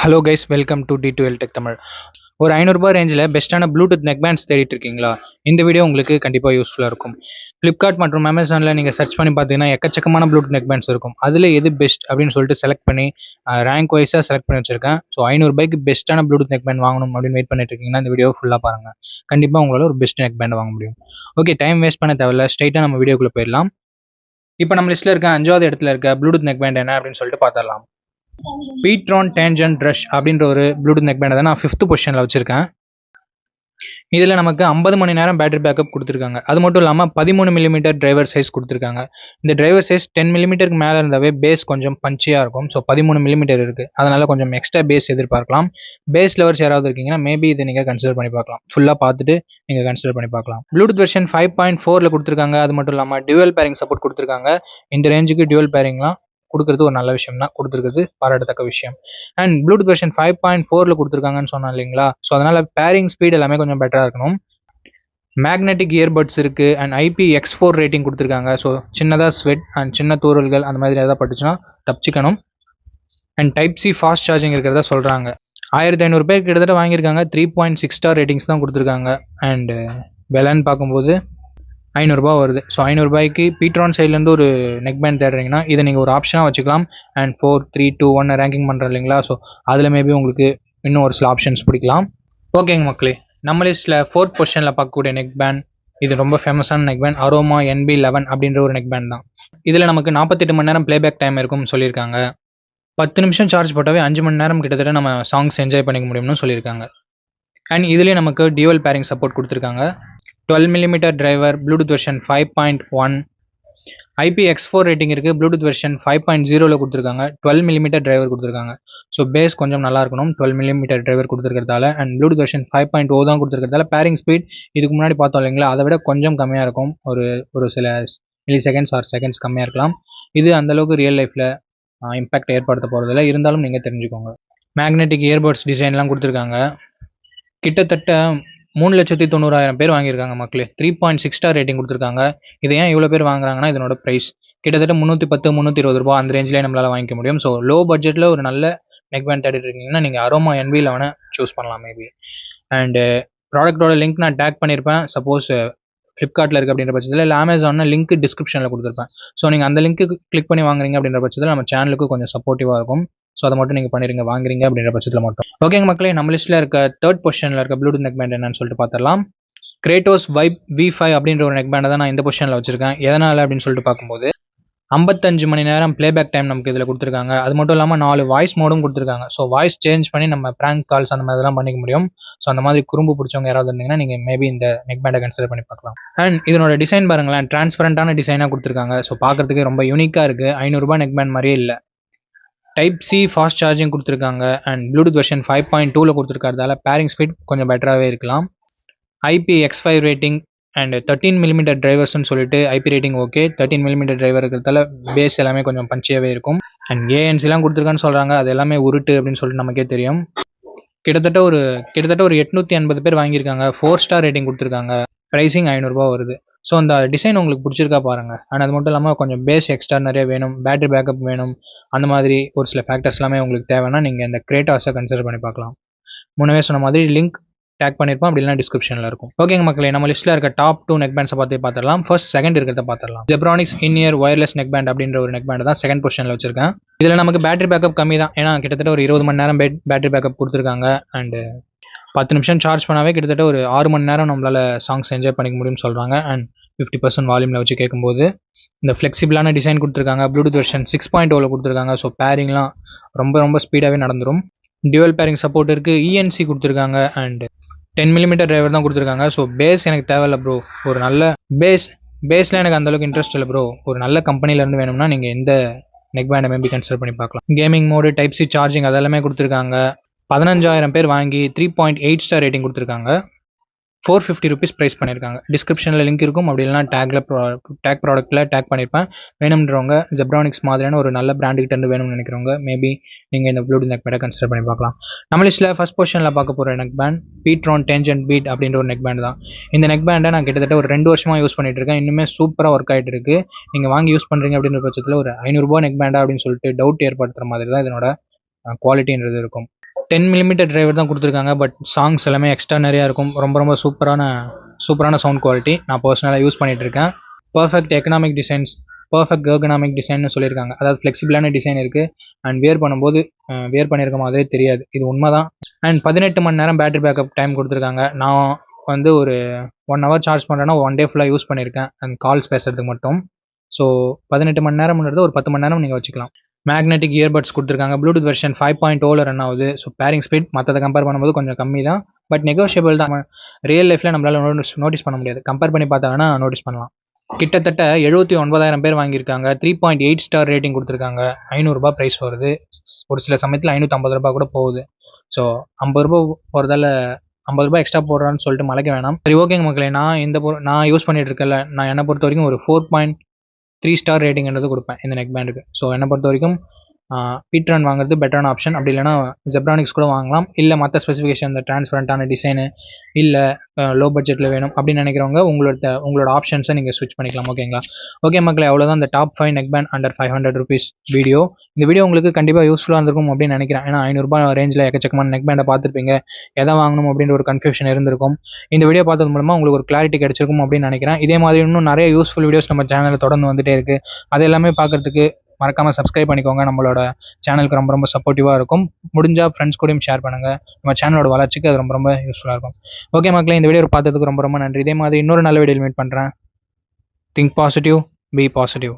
Hello guys, welcome to D2L Tech Tamil. ஒரு 500 ரூபாய் ரேஞ்சில் பெஸ்ட்டான ப்ளூடூத் நெக் பேண்ட்ஸ் தேடிட்டு இருக்கீங்களா? இந்த வீடியோ உங்களுக்கு கண்டிப்பாக யூஸ்ஃபுல்லாக இருக்கும். ஃப்ளிப்கார்ட் மற்றும் அமேசானில் நீங்கள் சர்ச் பண்ணி பார்த்தீங்கன்னா எக்கச்சக்கமான ப்ளூடூத் நெக் பேண்ட்ஸ் இருக்கும். அதில் எது பெஸ்ட் அப்படின்னு சொல்லிட்டு செலக்ட் பண்ணி ரேங்க் வைஸாக செலக்ட் பண்ணி வச்சிருக்கேன். ஸோ 500 ரூபாய்க்கு பெஸ்ட்டான ப்ளூடூத் நெக் பேண்ட் வாங்கணும் அப்படின்னு வெயிட் பண்ணிட்டு இருக்கீங்கன்னா இந்த வீடியோ ஃபுல்லாக பாருங்கள். கண்டிப்பாக உங்களால் ஒரு பெஸ்ட் நெக் பேண்ட் வாங்க முடியும். ஓகே, டைம் வேஸ்ட் பண்ண தேவையில்ல, ஸ்ட்ரைட்டாக நம்ம வீடியோக்குள்ளே போயிடலாம். இப்போ நம்ம லிஸ்ட்டில் இருக்க 5வது இடத்துல இருக்க ப்ளூடூத் நெக் பேண்ட் என்ன அப்படின்னு சொல்லிட்டு பார்த்துடலாம். பீட்ரான் டேன்ஜென்ட் ரஷ் அப்படின்ற ஒரு ப்ளூடூத் நெக் பேண்டை தான் நான் 5th பொசிஷனில் வச்சிருக்கேன். இதில் நமக்கு 50 மணி நேரம் பேட்டரி பேக்கப் கொடுத்துருக்காங்க. அது மட்டும் இல்லாமல் 13 மில்லிமீட்டர் டிரைவர் சைஸ் கொடுத்துருக்காங்க. இந்த டிரைவர் சைஸ் 10 மில்லிமீட்டருக்கு மேலே இருந்தாவே பேஸ் கொஞ்சம் பஞ்சியாக இருக்கும். ஸோ 13 மில்லிமீட்டர் இருக்குது, அதனால் கொஞ்சம் எக்ஸ்ட்ரா பேஸ் எதிர்பார்க்கலாம். பேஸ் லவர்ஸ் யாராவது இருக்கீங்கன்னா மேபி இதை நீங்கள் கன்சிடர் பண்ணி பார்க்கலாம். ஃபுல்லாக பார்த்துட்டு நீங்கள் கன்சிடர் பண்ணி பார்க்கலாம். ப்ளூடூத் வெர்ஷன் 5.4 கொடுத்துருக்காங்க. அது மட்டும் இல்லாமல் டியூவல் பேரிங் சப்போர்ட் கொடுத்துருக்காங்க. இந்த ரேஞ்சுக்கு டியூவல் பேரிங்லாம் கொடுக்குறது ஒரு நல்ல விஷயம் தான், கொடுத்துருக்குது பாராட்டத்தக்க விஷயம். அண்ட் ப்ளூடூத் வெர்ஷன் 5.4 கொடுத்துருக்காங்கன்னு சொன்னா இல்லைங்களா? ஸோ அதனால பேரிங் ஸ்பீட் எல்லாமே கொஞ்சம் பெட்டராக இருக்கணும். மேக்னெட்டிக் இயர்பட்ஸ் இருக்குது அண்ட் IPX4 ரேட்டிங் கொடுத்துருக்காங்க. ஸோ சின்னதாக ஸ்வெட் அண்ட் சின்ன தூரல்கள் அந்த மாதிரி எதாவது பட்டுச்சுன்னா தப்பிச்சிக்கணும். அண்ட் Type-C ஃபாஸ்ட் சார்ஜிங் இருக்கிறதா சொல்கிறாங்க. 1500 பேர் கிட்டத்தட்ட வாங்கியிருக்காங்க. 3.6 ஸ்டார் ரேட்டிங்ஸ் தான் கொடுத்துருக்காங்க. அண்டு விலைன்னு பார்க்கும்போது 500 ரூபாய் வருது. ஸோ 500 ரூபாய்க்கு பீட்ரான் சைட்லேருந்து ஒரு நெக் பேண்ட் தேடுறீங்கன்னா இதை நீங்கள் ஒரு ஆப்ஷனாக வச்சுக்கலாம். அண்ட் 4, 3, 2, 1 ரேங்கிங் பண்ணுறோம் இல்லைங்களா? ஸோ அதில் மேபி உங்களுக்கு இன்னும் ஒரு சில ஆப்ஷன்ஸ் பிடிக்கலாம். ஓகேங்க மக்களே, நம்ம லிஸ்ட்டில் 4th பொசிஷனில் பார்க்கக்கூடிய நெக் பேண்ட், இது ரொம்ப ஃபேமஸான நெக் பேண்ட், அரோமா NB11 அப்படின்ற ஒரு நெக் பேண்ட் தான். இதில் நமக்கு 48 மணி நேரம் ப்ளேபேக் டைம் இருக்கும்னு சொல்லியிருக்காங்க. 10 நிமிஷம் சார்ஜ் போட்டாவே 5 மணி நேரம் கிட்டத்தட்ட நம்ம சாங்ஸ் என்ஜாய் பண்ணிக்க முடியும்னு சொல்லியிருக்காங்க. அண்ட் இதுலேயே நமக்கு டியூவல் பேரிங் சப்போர்ட் கொடுத்துருக்காங்க. 12 millimetre driver, bluetooth version 5.1, IPX4 rating இருக்குது. ப்ளூடூத் வெர்ஷன் 5.0 கொடுத்துருக்காங்க. 12 மில்லிமீட்டர் டிரைவர் கொடுத்துருக்காங்க. ஸோ பேஸ் கொஞ்சம் நல்லா இருக்கணும் 12 மில்லிமீட்டர் டிரைவர் கொடுத்துருக்கிறதால. அண்ட் ப்ளூடூத் வெர்ஷன் 5.0 தான் கொடுத்துருக்கிறதால பேரிங் ஸ்பீட் இதுக்கு முன்னாடி பார்த்தோம் இல்லைங்களா, அதை விட கொஞ்சம் கம்மியாக இருக்கும். ஒரு சில மில்லி செகண்ட்ஸ் ஆர் செகண்ட்ஸ் கம்மியாக இருக்கலாம். இது அந்தளவுக்கு ரியல் லைஃப்பில் இம்பாக்ட் ஏற்படுத்த போகிறதில்ல, இருந்தாலும் நீங்கள் தெரிஞ்சுக்கோங்க. மேக்னெட்டிக் இயர்பட்ஸ் டிசைன்லாம் கொடுத்துருக்காங்க. கிட்டத்தட்ட 3,90,000 பேர் வாங்கியிருக்காங்க மக்களே. 3.6 ஸ்டார் ரேட்டிங் கொடுத்துருக்காங்க. இதை ஏன் இவ்வளோ பேர் வாங்குறாங்கன்னா இதனோட ப்ரைஸ் கிட்டத்தட்ட 310, 320 ரூபா அந்த ரேஞ்சிலே நம்மளால் வாங்கிக்க முடியும். ஸோ லோ பட்ஜெட்டில் ஒரு நல்ல நெக் பேண்ட் தேடிட்டு இருக்கீங்கன்னா நீங்கள் அரோமா NB11 சூஸ் பண்ணலாம் மேபி. அண்டு ப்ராடக்ட்டோட லிங்க் நான் டேக் பண்ணியிருப்பேன். சப்போஸ் ஃப்ளிப்கார்ட்டில் இருக்குது அப்படின்ற பட்சத்தில், இல்லை அமேசானில் லிங்க் டிஸ்கிரிப்ஷனில் கொடுத்துருப்பேன். ஸோ நீங்கள் அந்த லிங்க்கு கிளிக் பண்ணி வாங்குறீங்க அப்படின்ற பட்சத்தில் நம்ம சேனலுக்கு கொஞ்சம் சப்போர்ட்டிவாக இருக்கும். ஸோ அதை மட்டும் நீங்கள் பண்ணிடுங்க வாங்குறீங்க அப்படின்ற பட்சத்தில் மட்டும். ஓகேங்க மக்களே, நம்ம லிஸ்ட்டில் இருக்க 3rd பொசிஷனில் இருக்க ப்ளூடூத் நெக் பேண்ட் என்னன்னு சொல்லிட்டு பார்த்துடலாம். கிரேட்டோஸ் வைப் V5 அப்படின்ற ஒரு நெக் பேண்டை தான் நான் இந்த பொசிஷனில் வச்சிருக்கேன். எதனால் அப்படின்னு சொல்லிட்டு பார்க்கும்போது 55 மணி நேரம் ப்ளேபேக் டைம் நமக்கு இதில் கொடுத்துருக்காங்க. அது மட்டும் இல்லாமல் 4 வாய்ஸ் மோடும் கொடுத்துருக்காங்க. ஸோ வாய்ஸ் சேஞ்ச் பண்ணி நம்ம ப்ராங்க் கால்ஸ் அந்த மாதிரிலாம் பண்ணிக்க முடியும். ஸோ அந்த மாதிரி குறும்பு பிடிச்சவங்க யாராவது இருந்தீங்கன்னா நீங்கள் மேபி இந்த நெக் பேண்டை கன்சிடர் பண்ணி பார்க்கலாம். அண்ட் இதனோட டிசைன் பாருங்களேன், டிரான்ஸ்பரண்டான டிசைனாக கொடுத்துருக்காங்க. ஸோ பார்க்குறதுக்கு ரொம்ப யூனிக்காக இருக்குது. 500 ரூபாய் நெக் பேண்ட் மாதிரியே இல்லை. Type-C ஃபாஸ்ட் சார்ஜிங் கொடுத்துருக்காங்க. அண்ட் ப்ளூடூத் வெர்ஷன் 5.2 கொடுத்துருக்கிறதால பேரிங் ஸ்பீட் கொஞ்சம் பெட்டராகவே இருக்கலாம். IPX5 ரேட்டிங் அண்ட் 13 மில்லிமீட்டர் டிரைவர்ஸ்னு சொல்லிட்டு IP rating okay. 13 millimetre driver இருக்கிறதால பேஸ் எல்லாமே கொஞ்சம் பஞ்சியாகவே இருக்கும். அண்ட் ANC கொடுத்துருக்கான்னு சொல்கிறாங்க. அது எல்லாமே உருட்டு அப்படின்னு சொல்லிட்டு நமக்கே தெரியும். கிட்டத்தட்ட ஒரு 880 பேர் வாங்கியிருக்காங்க. 4 ஸ்டார் ரேட்டிங் கொடுத்துருக்காங்க. ப்ரைஸிங் 500 ரூபா வருது. ஸோ அந்த டிசைன் உங்களுக்கு பிடிச்சிருக்கா பாருங்கள். அண்ட் அது மட்டும் இல்லாமல் கொஞ்சம் பேஸ் எக்ஸ்ட்ரா நிறைய வேணும், பேட்டரி பேக்கப் வேணும், அந்த மாதிரி ஒரு சில ஃபேக்டர்ஸ் எல்லாமே உங்களுக்கு தேவைன்னா நீங்கள் இந்த கிரேட்டாஸை கன்சிடர் பண்ணி பார்க்கலாம். முன்னவே சொன்ன மாதிரி லிங்க் டேக் பண்ணியிருப்போம், அப்படி இல்லைனா டிஸ்கிரிப்ஷனில் இருக்கும். ஓகேங்க மக்களே, நம்ம லிஸ்ட்டில் இருக்க டாப் 2 நெக் பேண்ட்ஸை பார்த்துடலாம். ஃபர்ஸ்ட் செகண்ட் இருக்கிறத பார்த்துடலாம். Zebronics in-ear wireless neck band அப்படின்ற ஒரு நெக் பேண்ட் தான் செகண்ட் பொசிஷனில் வச்சிருக்கேன். இதில் நமக்கு பேட்டரி பேக்கப் கம்மி தான், ஏன்னா கிட்டத்தட்ட ஒரு 20 மணி நேரம் பேட்டரி பேக்கப் கொடுத்துருக்காங்க. அண்டு 10 நிமிஷம் சார்ஜ் பண்ணாவே கிட்டத்தட்ட ஒரு 6 மணி நேரம் நம்மளால் சாங்ஸ் என்ஜாய் பண்ணிக்க முடியும்னு சொல்கிறாங்க. அண்ட் 50% வால்யூமில் வச்சு கேட்கும்போது இந்த ஃப்ளெக்சிபிளான டிசைன் கொடுத்துருக்காங்க. ப்ளூடூத் வெர்ஷன் 6.0 கொடுத்துருக்காங்க. ஸோ பேரிங்லாம் ரொம்ப ஸ்பீடாகவே நடந்துடும். டியூவல் பேரிங் சப்போர்ட் இருக்குது. ENC கொடுத்துருக்காங்க. அண்ட் 10 மில்லிமீட்டர் டிரைவர் தான் கொடுத்துருக்காங்க. ஸோ பேஸ் எனக்கு தேவையில்ல ப்ரோ. ஒரு நல்ல பேஸில் எனக்கு அந்தளவுக்கு இன்ட்ரெஸ்ட் இல்லை ப்ரோ. ஒரு நல்ல கம்பெனிலேருந்து வேணும்னா நீங்கள் எந்த நெக் பேண்டை மேபி கன்சிடர் பண்ணி பார்க்கலாம். கேமிங் மோடு, Type-C சார்ஜிங் அதெல்லாமே கொடுத்துருக்காங்க. 15,000 பேர் வாங்கி 3.8 ஸ்டார் ரேட்டிங் கொடுத்துருக்காங்க. 450 ருபீஸ் ப்ரைஸ் பண்ணியிருக்காங்க. டிஸ்கிரிப்ஷனில் லிங்க் இருக்கும், அப்படி இல்லைனா டேக் ப்ராடக்ட்டில் டேக் பண்ணியிருப்பேன். வேணும்ன்றவங்க ஜெப்ரானிக்ஸ் மாதிரியான ஒரு நல்ல பிராண்டுகிட்ட இருந்து வேணும்னு நினைக்கிறவங்க மேபி நீங்கள் இந்த ப்ளூடூத் நெக் பேண்டை கன்சிடர் பண்ணி பார்க்கலாம். நம்ம லிஸ்ட்டில் ஃபர்ஸ்ட் பொசிஷனில் பார்க்க போகிற நெக் பேண்ட் பீட்ரான் டேன்ஜென்ட் பீட் அப்படின்ற ஒரு நெக் பேண்ட் தான். இந்த நெக் பேண்டை நான் கிட்டத்தட்ட ஒரு 2 வருஷமாக யூஸ் பண்ணிட்டு இருக்கேன். இன்னுமே சூப்பராக ஒர்க் ஆகிட்டு இருக்கு. நீங்கள் வாங்கி யூஸ் பண்ணுறீங்க அப்படின்ற பட்சத்தில் ஒரு 500 ரூபாய் நெக் பேண்டா அப்படின்னு சொல்லிட்டு டவுட் ஏற்படுத்துகிற மாதிரி தான் இதனோட குவாலிட்டின்றது இருக்கும். 10 மில்லிமீட்டர் டிரைவர் தான் கொடுத்துருக்காங்க. பட் சாங்ஸ் எல்லாமே எக்ஸ்ட்ரா நிறையா இருக்கும். ரொம்ப ரொம்ப சூப்பரான சவுண்ட் குவாலிட்டி. நான் பர்சனலாக யூஸ் பண்ணிகிட்டு இருக்கேன். Perfect economic designs, perfect ergonomic டிசைன்னு சொல்லியிருக்காங்க. அதாவது ஃப்ளெக்சிபிளான டிசைன் இருக்குது. அண்ட் வியர் பண்ணும்போது வியர் பண்ணியிருக்க மாதிரியே தெரியாது. இது உண்மை தான். அண்ட் 18 மணி நேரம் பேட்டரி பேக்கப் டைம் கொடுத்துருக்காங்க. நான் வந்து ஒரு 1 ஹவர் சார்ஜ் பண்ணுறேன்னா 1 டே ஃபுல்லாக யூஸ் பண்ணியிருக்கேன் அண்ட் கால்ஸ் பேசுறதுக்கு மட்டும். ஸோ 18 மணி நேரம்ன்றது ஒரு 10 மணி நேரம் நீங்கள் வச்சுக்கலாம். மேக்னெட்டிக் இயர்பட்ஸ் கொடுத்துருக்காங்க. ப்ளூடூத் வெர்ஷன் 5.0ல ரன் ஆகுது. ஸோ பேரிங் ஸ்பீட் மற்றதை கம்பேர் பண்ணும்போது கொஞ்சம் கம்மி தான். பட் நெகோஷியபிள் தான். ரியல் லைஃப்பில் நம்மளால் நோட்டீஸ் பண்ண முடியாது. கம்பேர் பண்ணி பார்த்தா வேணால் நோட்டீஸ் பண்ணலாம். கிட்டத்தட்ட 79,000 பேர் வாங்கியிருக்காங்க. 3.8 ஸ்டார் ரேட்டிங் கொடுத்துருக்காங்க. 500 ரூபாய் ப்ரைஸ் வருது. ஒரு சில சமயத்தில் 550 ரூபாய் கூட போகுது. ஸோ 50 ரூபாய் போகிறதால 50 ரூபாய் எக்ஸ்ட்ரா போடுறான்னு சொல்லிட்டு மலைக்க வேணாம். சரி, ஓகேங்க மக்களே. நான் யூஸ் பண்ணிட்டு இருக்கல. நான் என்னை பொறுத்த வரைக்கும் ஒரு 4.3 ஸ்டார் ரேட்டிங்ன்றது கொடுப்பேன் இந்த நெக் பேண்டுக்கு. ஸோ என்னை பொறுத்த வரைக்கும் பீட்ரான் வாங்குறது பெட்டரான ஆப்ஷன். அப்படி இல்லைனா ஜெப்ரானிக்ஸ் கூட வாங்கலாம். இல்லை மற்ற ஸ்பெசிஃபிகேஷன், இந்த டிரான்ஸ்பரண்டான டிசைனு, இல்லை லோ பட்ஜெட்டில் வேணும் அப்படின்னு நினைக்கிறவங்க உங்களோட ஆப்ஷன்ஸை நீங்கள் ஸ்விட்ச் பண்ணிக்கலாம். ஓகேங்களா? ஓகே மக்களே, அவ்வளோதான் இந்த top 5 neck band under 500 rupees video. இந்த வீடியோ உங்களுக்கு கண்டிப்பாக யூஸ்ஃபுல்லாக இருந்திருக்கும் அப்படின்னு நினைக்கிறேன். ஏன்னா 500 ரூபாய் ரேஞ்சில் எக்கச்சக்கமான நெக் பேண்டை பார்த்துருப்பீங்க. எதை வாங்கணும் அப்படின்ற ஒரு கன்ஃபியூஷன் இருந்திருக்கும். இந்த வீடியோ பார்த்தது மூலமாக உங்களுக்கு ஒரு கிளாரிட்டி கிடைச்சிருக்கும் அப்படின்னு நினைக்கிறேன். இதே மாதிரி இன்னும் நிறைய யூஸ்ஃபுல் வீடியோஸ் நம்ம சேனலில் தொடர்ந்து வந்துட்டே இருக்குது. அது எல்லாமே பார்க்குறதுக்கு மறக்காமல் சப்ஸ்கிரைப் பண்ணிக்கோங்க. நம்மளோட சேனலுக்கு ரொம்ப ரொம்ப சப்போர்ட்டிவாக இருக்கும். முடிஞ்சால் ஃப்ரெண்ட்ஸ் கூடயும் ஷேர் பண்ணுங்கள். நம்ம சேனலோட வளர்ச்சிக்கு அது ரொம்ப ரொம்ப யூஸ்ஃபுல்லாக இருக்கும். ஓகே மக்களே, இந்த வீடியோ பார்த்ததுக்கு ரொம்ப ரொம்ப நன்றி. இதே மாதிரி இன்னொரு நல்ல வீடியோவில் மீட் பண்ணுறேன். Think positive, be positive.